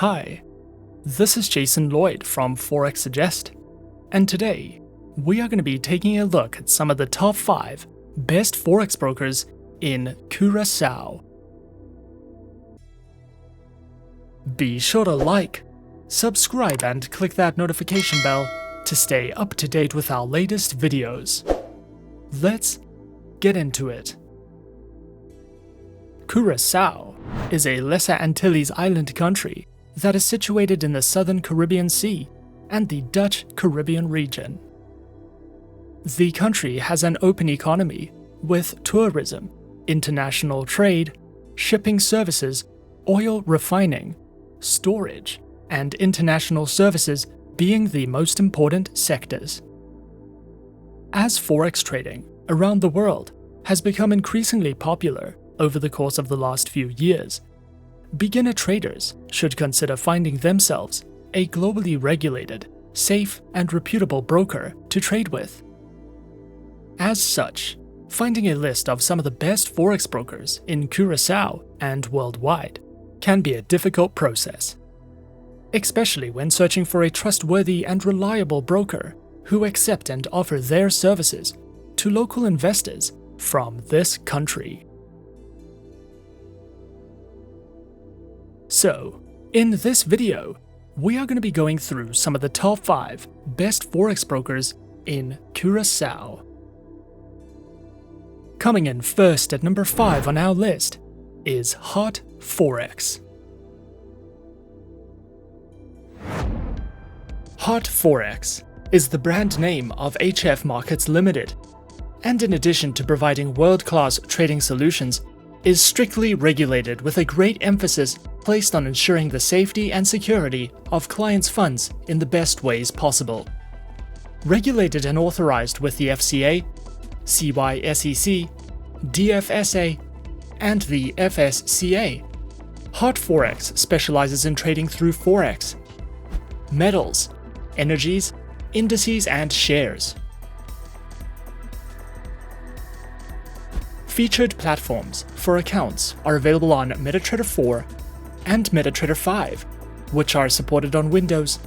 Hi, this is Jason Lloyd from Forexsuggest, and today we are going to be taking a look at some of the top 5 best Forex brokers in Curaçao. Be sure to like, subscribe and click that notification bell to stay up to date with our latest videos. Let's get into it. Curaçao is a Lesser Antilles island country that is situated in the southern Caribbean Sea and the Dutch Caribbean region. The country has an open economy with tourism, international trade, shipping services, oil refining, storage, and international services being the most important sectors. As Forex trading around the world has become increasingly popular over the course of the last few years, beginner traders should consider finding themselves a globally regulated, safe, and reputable broker to trade with. As such, finding a list of some of the best Forex brokers in Curaçao and worldwide can be a difficult process, especially when searching for a trustworthy and reliable broker who accept and offer their services to local investors from this country. So, in this video, we are going to be going through some of the top 5 best Forex brokers in Curaçao. Coming in first at number 5 on our list is Hot Forex. Hot Forex is the brand name of HF Markets Limited, and in addition to providing world-class trading solutions, is strictly regulated with a great emphasis placed on ensuring the safety and security of clients' funds in the best ways possible. Regulated and authorized with the FCA, CySEC, DFSA, and the FSCA, Hot Forex specializes in trading through Forex, metals, energies, indices, and shares. Featured platforms for accounts are available on MetaTrader 4 and MetaTrader 5, which are supported on Windows,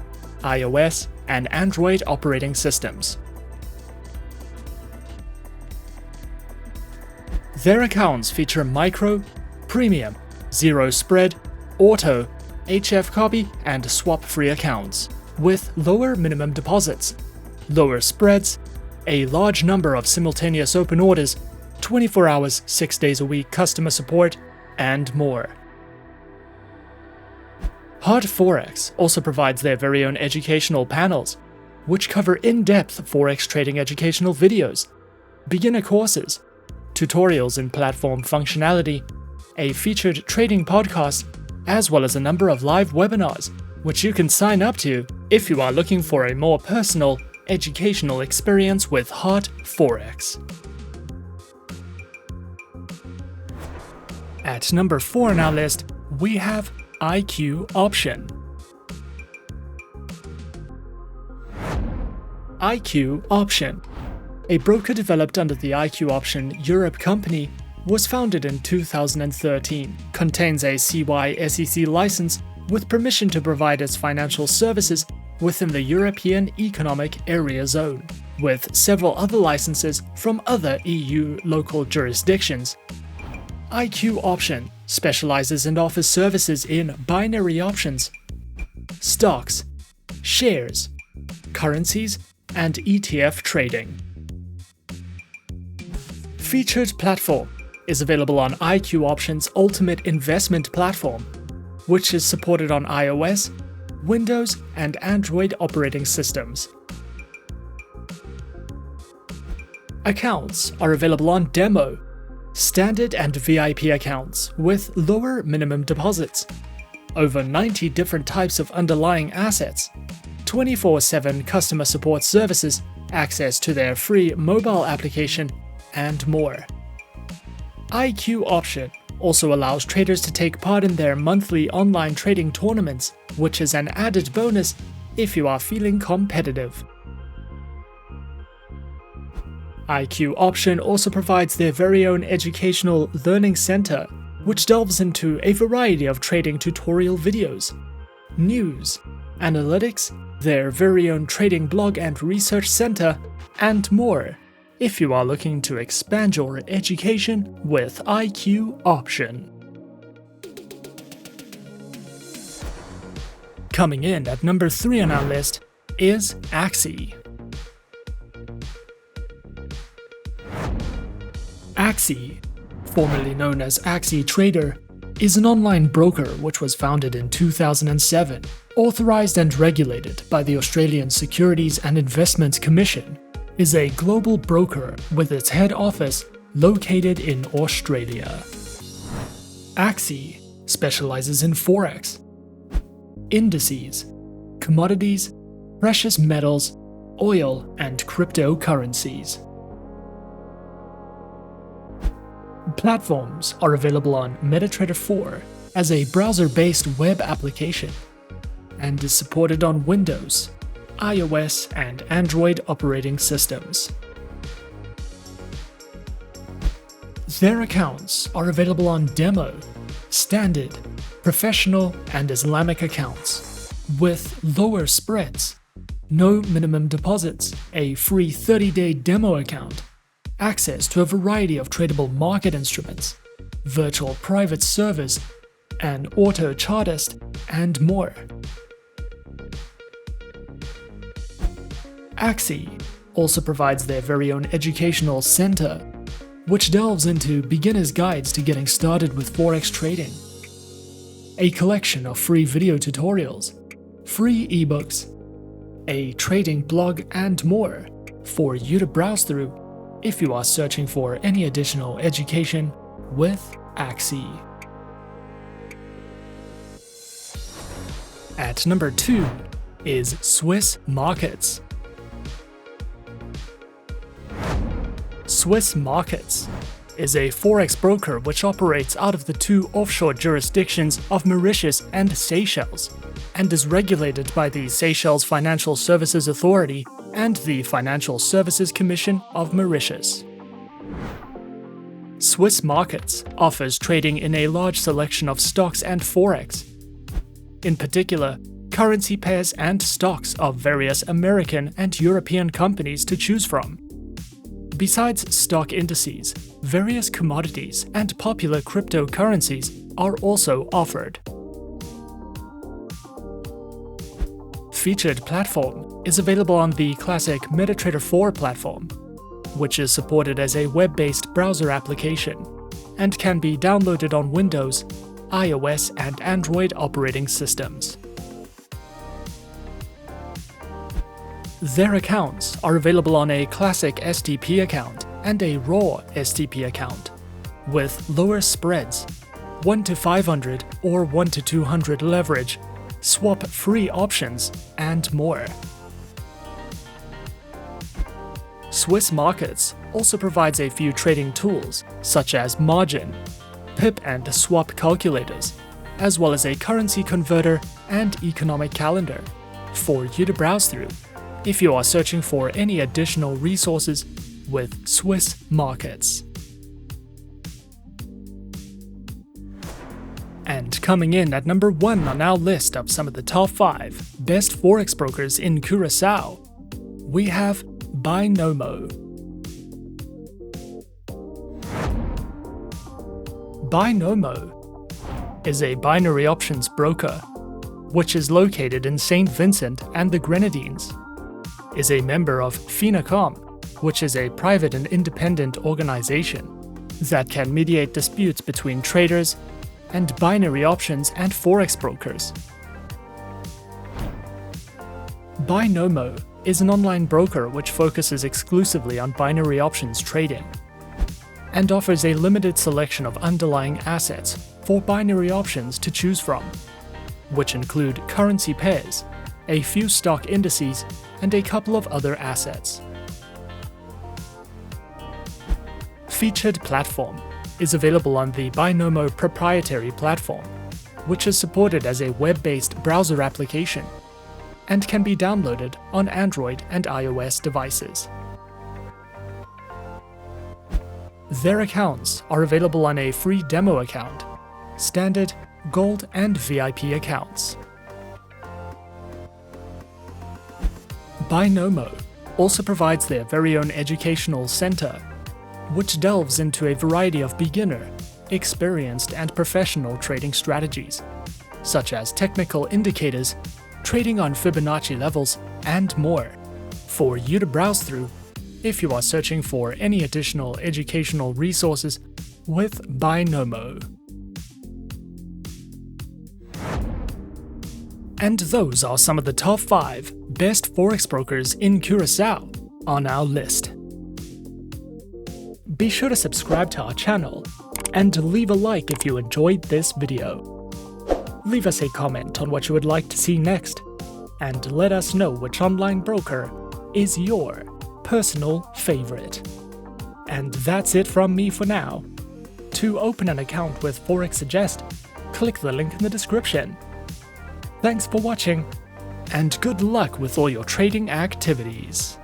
iOS, and Android operating systems. Their accounts feature micro, premium, zero spread, auto, HF copy, and swap-free accounts, with lower minimum deposits, lower spreads, a large number of simultaneous open orders, 24 hours, 6 days a week customer support, and more. Hot Forex also provides their very own educational panels, which cover in-depth Forex trading educational videos, beginner courses, tutorials in platform functionality, a featured trading podcast, as well as a number of live webinars, which you can sign up to if you are looking for a more personal, educational experience with Hot Forex. At number 4 on our list, we have IQ Option. IQ Option, a broker developed under the IQ Option Europe company, was founded in 2013, contains a CySEC license with permission to provide its financial services within the European Economic Area Zone, with several other licenses from other EU local jurisdictions. IQ Option specializes and offers services in binary options, stocks, shares, currencies, and ETF trading. Featured platform is available on IQ Option's Ultimate Investment Platform, which is supported on iOS, Windows, and Android operating systems. Accounts are available on demo, standard and VIP accounts with lower minimum deposits, over 90 different types of underlying assets, 24/7 customer support services, access to their free mobile application, and more. IQ Option also allows traders to take part in their monthly online trading tournaments, which is an added bonus if you are feeling competitive. IQ Option also provides their very own educational learning center, which delves into a variety of trading tutorial videos, news, analytics, their very own trading blog and research center, and more, if you are looking to expand your education with IQ option. Coming in at number 3 on our list is Axie. Axie, formerly known as Axie Trader, is an online broker which was founded in 2007, authorized and regulated by the Australian Securities and Investments Commission, is a global broker with its head office located in Australia. Axie specializes in Forex, indices, commodities, precious metals, oil, and cryptocurrencies. Platforms are available on MetaTrader 4 as a browser-based web application and is supported on Windows, iOS, and Android operating systems. Their accounts are available on Demo, Standard, Professional, and Islamic accounts, with lower spreads, no minimum deposits, a free 30-day demo account, access to a variety of tradable market instruments, virtual private servers, an auto chartist, and more. Axie also provides their very own educational center, which delves into beginner's guides to getting started with Forex trading, a collection of free video tutorials, free ebooks, a trading blog, and more for you to browse through if you are searching for any additional education with Axie. At number 2 is Swiss Markets. Swiss Markets is a Forex broker which operates out of the 2 offshore jurisdictions of Mauritius and Seychelles, and is regulated by the Seychelles Financial Services Authority and the Financial Services Commission of Mauritius. Swiss Markets offers trading in a large selection of stocks and Forex. In particular, currency pairs and stocks of various American and European companies to choose from. Besides stock indices, various commodities and popular cryptocurrencies are also offered. Featured platform is available on the classic MetaTrader 4 platform, which is supported as a web-based browser application and can be downloaded on Windows, iOS, and Android operating systems. Their accounts are available on a classic STP account and a raw STP account, with lower spreads, 1 to 500 or 1 to 200 leverage, swap-free options, and more. Swiss Markets also provides a few trading tools such as margin, pip and swap calculators, as well as a currency converter and economic calendar for you to browse through if you are searching for any additional resources with Swiss Markets. And coming in at number 1 on our list of some of the top 5 best Forex brokers in Curaçao, we have Binomo. Binomo is a binary options broker, which is located in St. Vincent and the Grenadines, is a member of FINACOM, which is a private and independent organization that can mediate disputes between traders and binary options and Forex brokers. Binomo is an online broker which focuses exclusively on binary options trading and offers a limited selection of underlying assets for binary options to choose from, which include currency pairs, a few stock indices, and a couple of other assets. Featured platform is available on the Binomo proprietary platform, which is supported as a web-based browser application and can be downloaded on Android and iOS devices. Their accounts are available on a free demo account, standard, gold, and VIP accounts. Binomo also provides their very own educational center, which delves into a variety of beginner, experienced, and professional trading strategies, such as technical indicators, trading on Fibonacci levels, and more, for you to browse through if you are searching for any additional educational resources with Binomo. And those are some of the top 5 best forex brokers in Curaçao on our list. Be sure to subscribe to our channel and leave a like if you enjoyed this video. Leave us a comment on what you would like to see next, and let us know which online broker is your personal favorite. And that's it from me for now. To open an account with Forexsuggest, click the link in the description. Thanks for watching, and good luck with all your trading activities.